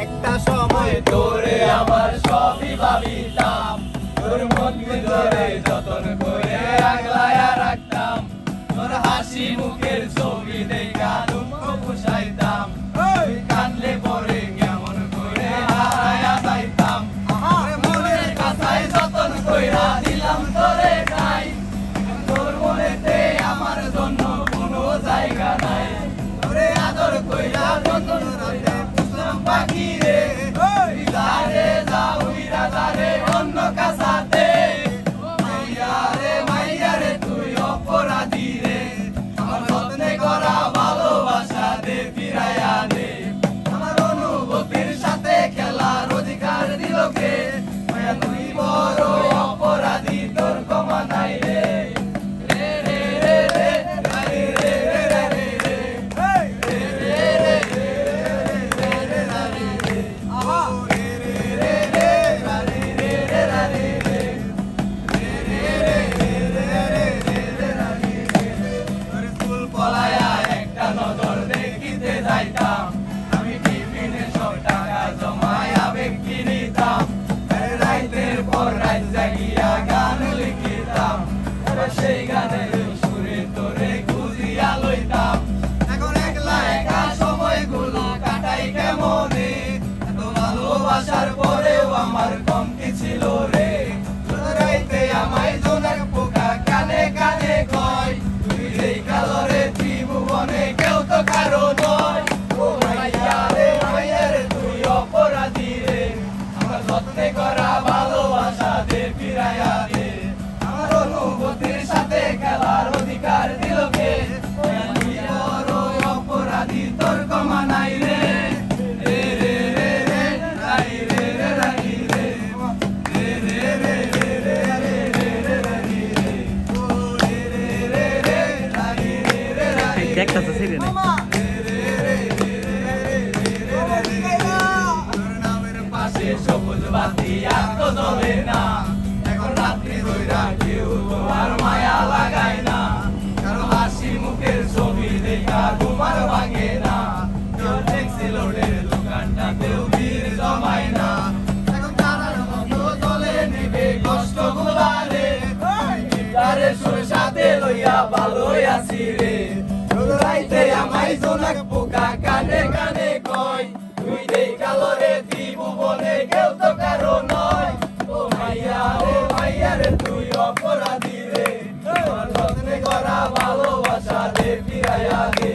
একটা সময় তোরে আমার সবই ভাবিতাম, তোর মন ভিতরে যতন করে আগলায়া রাখতাম, তোর হাসি মুখের ছবি দেখা দুঃখ পুষাইতাম, কাঁদলে পরে কেমন করে হারায়া যাইতাম, মনের কাছায় যতন কইরা দিলাম তোরে নাই, তোর মনেতে আমার জন্য কোনো জায়গা নাই, তোরে আদর কইরা যতন করে পুষলাম পাখি রে, যারে যা উইরা যারে অন্য কাছাতে, মাইয়া রে তুই অপরাধী রে, আমার যত্নে করা ভালোবাসা দে ফিরাইয়া দে, আমার অনুভূতির সাথে খেলার অধিকার দিল কে, মায়া তুই বড় অপরাধী তোর ক্ষমা নাই রে, রে রে রে রে রে রে রে রে রে পলায়া একটা নজর দেখিতে যাইতাম, আমি টিফিনে সব টাকা জমায় আবেগ কিনিতাম, রাইতের পর রাত জাগিয়া গান লিখিতাম, সেই গানের সুরে তোরে খুঁজিয়া লইতাম, এখন একলা একা সময়গুলো কাটাই কেমনে, এত ভালোবাসার পরেও আমার কমতি ছিল রে, রাইতে আমায় জোনাক পোকা কানে কানে কয়, তুই এই কালরে ত্রিভুবনে কেউ তো কারো নয়, ও মাইয়া রে তুই অপরাধী রে, আমার যত্নে করা ভালোবাসা দে ফিরাইয়া দে, আমার অনুভূতির সাথে খেলার অধিকার দিল কে, তুই বড় অপরাধী তোর ক্ষমা নাই রে, রে রে রে রে রাই রে রে রাই রে, রে রে রে রে রে রে রে রে রাই রে, ও রে রে রে রে রাই রে রে রাই রে, একটা তো সিরে না তোর নামের পাশে সবুজ বাতি আর তো জ্বলে না, এখন রাত্রি ধইরা কেউ তো আর মায়া লাগায় না, কারো হাসি মুখের ছবি দেখা ঘুমার ভাঙে না, কেউ ট্যাক্সি লোডের দোকানটাতেও ভিড় জমায় না, এখন তারার মতো চলে নেবে কষ্ট গুলারে, গিটারের সুর সাথে লইয়া ভালোই আছি রে, রোদ রাইতে আমায় জোনাক পোকা কানে কানে কয়, তুই দেই কালরে ত্রিভুবনে কেউ তো কারো নয়, ও মাইয়া রে তুই অপরাধী রে, আমার যত্নে করা ভালোবাসা দে ফিরাইয়া দে,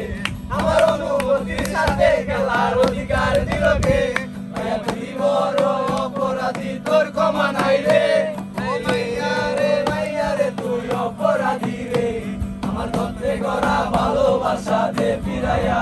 আমার অনুভূতির সাথে খেলার অধিকার দিল কে, মাইয়া তুই বড় অপরাধী তোর ক্ষমা নাই রে, ও মাইয়া রে তুই অপরাধী রে, আমার যত্নে করা ভালোবাসা দে ফিরাইয়া